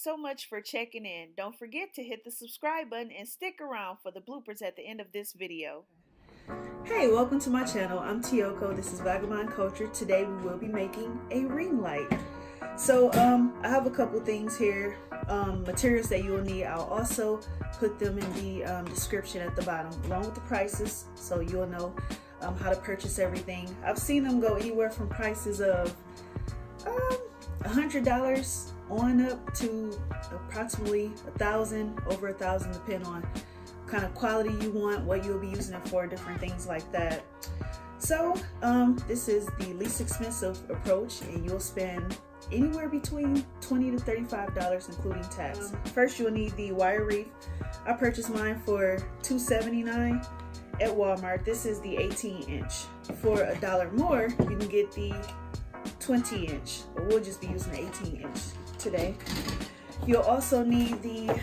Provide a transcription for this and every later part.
so much for checking in. Don't forget to hit the subscribe button and stick around for the bloopers at the end of this video. Hey, welcome to my channel. I'm Tioko. This is Vagabond Culture. Today we will be making a ring light. So I have a couple things here, materials that you will need. I'll also put them in the description at the bottom along with the prices, so you'll know how to purchase everything. I've seen them go anywhere from prices of $100 on up to approximately $1,000, over $1,000, depending on kind of quality you want, what you'll be using it for, different things like that. So this is the least expensive approach, and you'll spend anywhere between $20 to $35 including tax. First, you'll need the wire wreath. I purchased mine for $2.79 at Walmart. This is the 18-inch. For $1 more, you can get the 20-inch, but we'll just be using the 18-inch today. You'll also need the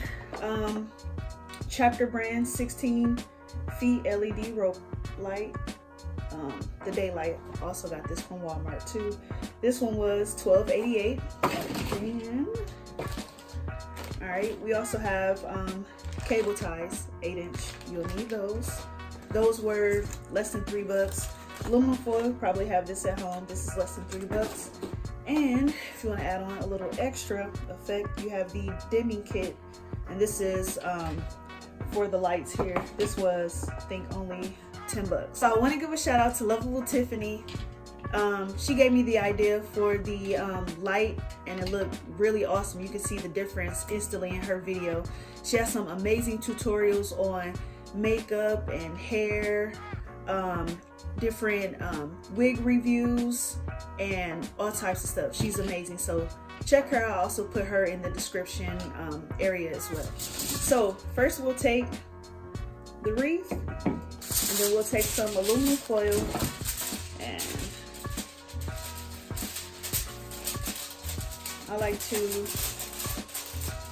Chapter brand 16 feet LED rope light. The daylight, also got this from Walmart too. This one was $12.88. And all right, we also have cable ties, 8-inch. You'll need those. Those were less than $3. Aluminum foil, probably have this at home. This is less than $3. And if you want to add on a little extra effect, you have the dimming kit, and this is for the lights here. This was, I think, only $10. So I want to give a shout out to Lovable Tiffany. She gave me the idea for the light, and it looked really awesome. You can see the difference instantly in her video. She has some amazing tutorials on makeup and hair, different wig reviews, and all types of stuff. She's amazing, so check her out. I'll also put her in the description area as well. So first we'll take the wreath, and then we'll take some aluminum foil, and I like to,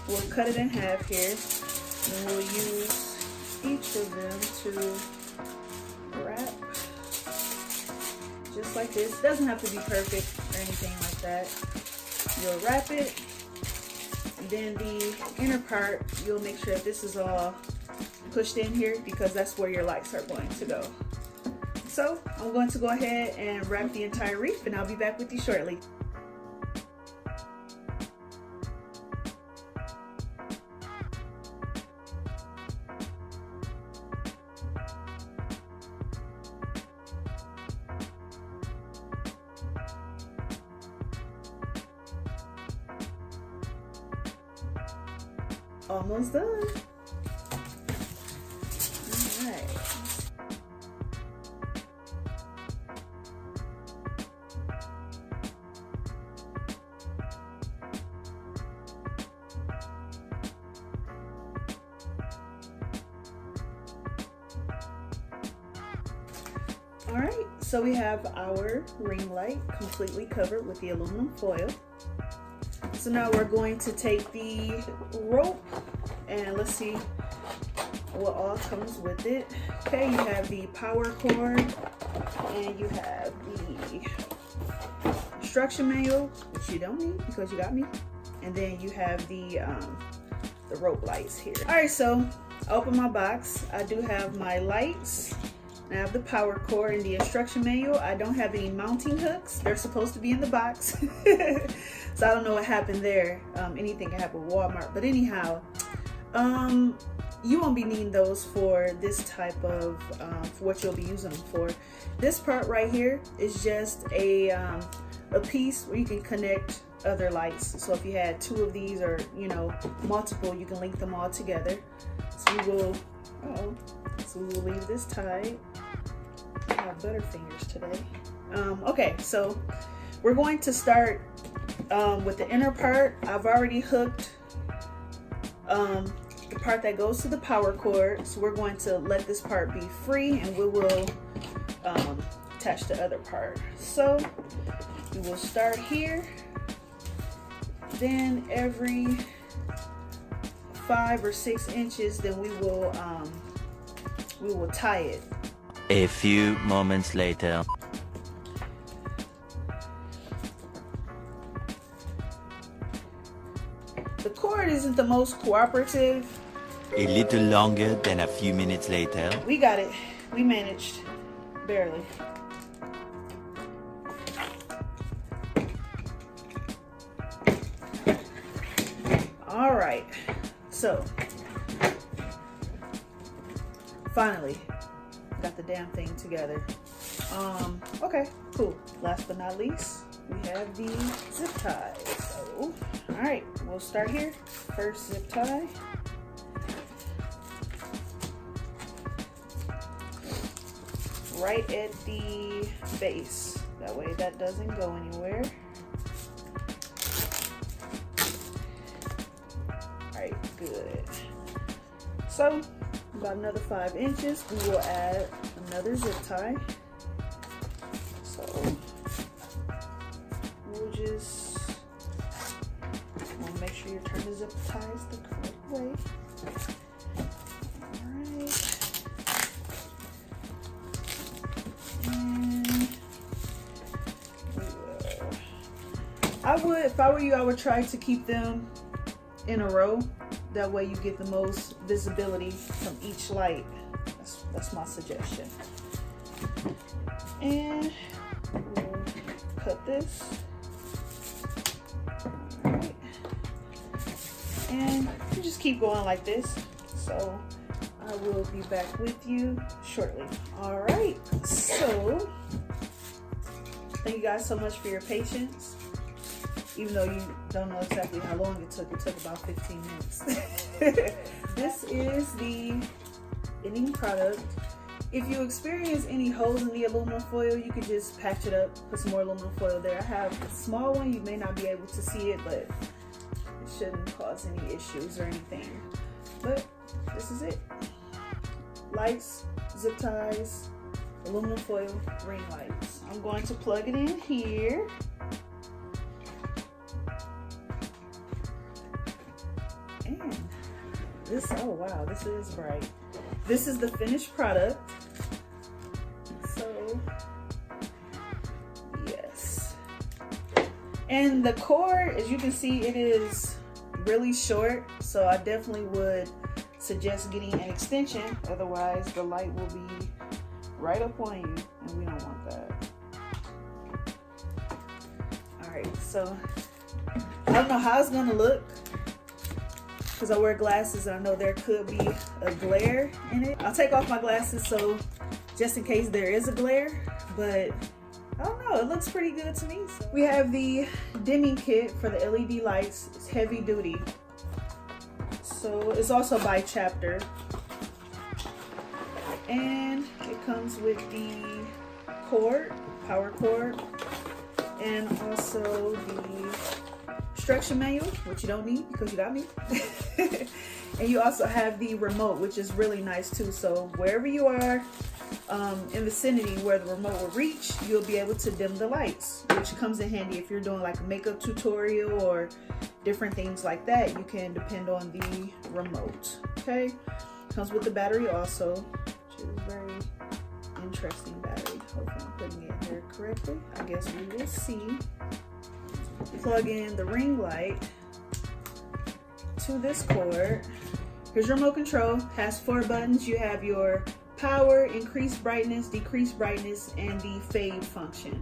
we'll cut it in half here, and we'll use each of them to wrap just like this. It doesn't have to be perfect or anything like that. You'll wrap it, and then the inner part, you'll make sure that this is all pushed in here, because that's where your lights are going to go. So I'm going to go ahead and wrap the entire wreath, and I'll be back with you shortly. Almost done. Alright. Alright, so we have our ring light completely covered with the aluminum foil. So now we're going to take the rope, and let's see what all comes with it. Okay, you have the power cord, and you have the instruction manual, which you don't need because you got me. And then you have the rope lights here. All right, so I open my box. I do have my lights. I have the power cord and the instruction manual. I don't have any mounting hooks. They're supposed to be in the box. So I don't know what happened there. Anything can happen with Walmart. But anyhow, you won't be needing those for this type of, for what you'll be using them for. This part right here is just a piece where you can connect other lights. So if you had two of these, or multiple, you can link them all together. So we will, so we will leave this tied. I have butterfingers today. Okay, so we're going to start with the inner part. I've already hooked the part that goes to the power cord, so we're going to let this part be free, and we will attach the other part. So we will start here, then every 5 or 6 inches, then we will tie it. A few moments later. The cord the most cooperative. A little longer than a few minutes later. We got it. We managed. Barely. All right. So, finally, got the damn thing together. Okay, cool. Last but not least, we have the zip ties. So, all right, we'll start here. First zip tie. Right at the base. That way that doesn't go anywhere. Alright, good. So, about another 5 inches, we will add another zip tie. So, we'll just want to make sure you turn the zip ties the correct way. If I were you, I would try to keep them in a row. That way you get the most visibility from each light. That's my suggestion. And we'll cut this. All right. And you just keep going like this. So I will be back with you shortly. All right. So thank you guys so much for your patience. Even though you don't know exactly how long it took about 15 minutes. This is the ending product. If you experience any holes in the aluminum foil, you could just patch it up, put some more aluminum foil there. I have a small one, you may not be able to see it, but it shouldn't cause any issues or anything. But this is it. Lights, zip ties, aluminum foil, ring lights. I'm going to plug it in here. Oh wow, this is bright. This is the finished product. So, yes. And the cord, as you can see, it is really short. So I definitely would suggest getting an extension. Otherwise, the light will be right up on you, and we don't want that. All right, so I don't know how it's gonna look, because I wear glasses and I know there could be a glare in it. I'll take off my glasses so just in case there is a glare, but I don't know, it looks pretty good to me. So we have the dimming kit for the LED lights. It's heavy duty. So it's also by chapter. And it comes with the cord, power cord, and also the instruction manual, which you don't need because you got me. And you also have the remote, which is really nice too. So wherever you are in vicinity where the remote will reach, you'll be able to dim the lights, which comes in handy if you're doing like a makeup tutorial or different things like that. You can depend on the remote. Okay, comes with the battery also, which is a very interesting battery. Hopefully I'm putting it in there correctly. I guess we will see. Plug in the ring light to this cord. Here's your remote control. Has 4 buttons. You have your power, increase brightness, decrease brightness, and the fade function.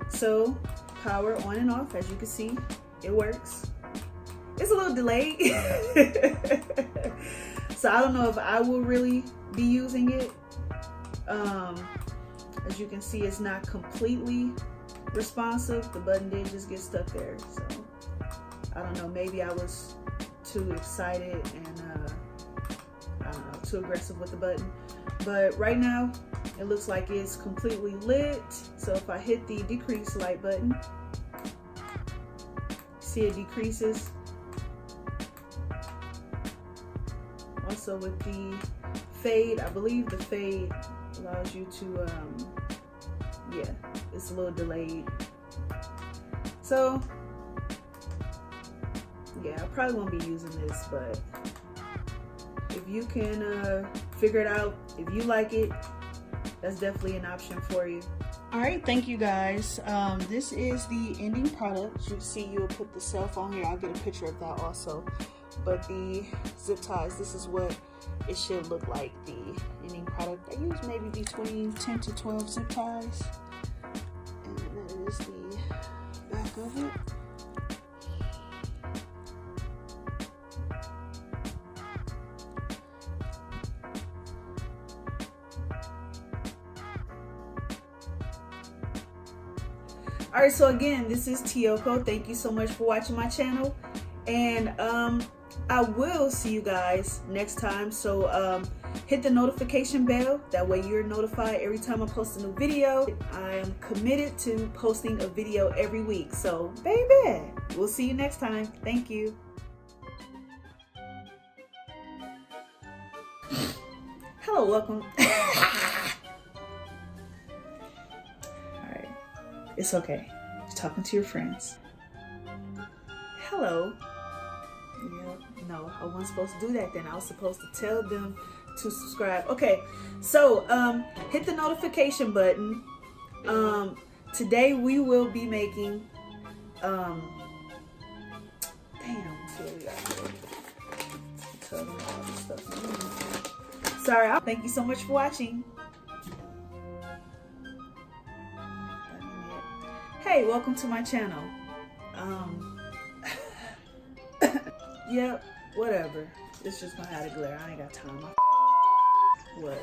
So power on and off, as you can see, it works. It's a little delayed. So I don't know if I will really be using it. As you can see, it's not completely responsive. The button did just get stuck there, so I don't know, maybe I was too excited and I don't know, too aggressive with the button. But right now it looks like it's completely lit. So if I hit the decrease light button, see it decreases. Also with the fade, I believe the fade allows you to yeah, it's a little delayed. So yeah, I probably won't be using this, but if you can figure it out, if you like it, that's definitely an option for you. All right, thank you guys. This is the ending product. You see, you'll put the cell phone here. I'll get a picture of that also. but the zip ties, this is what it should look like. The ending product, I use maybe between 10 to 12 zip ties, and that is the back of it. Alright, so again, this is Tioko. Thank you so much for watching my channel. And I will see you guys next time. So hit the notification bell. That way you're notified every time I post a new video. I am committed to posting a video every week. So baby, we'll see you next time. Thank you. Hello, welcome. It's okay. You're talking to your friends. Hello. Yeah, no, I wasn't supposed to do that then. I was supposed to tell them to subscribe. Okay, so hit the notification button. Today we will be making damn, see what we got here. Sorry, thank you so much for watching. Hey, welcome to my channel. Yep, whatever. It's just gonna have to glare. I ain't got time. What?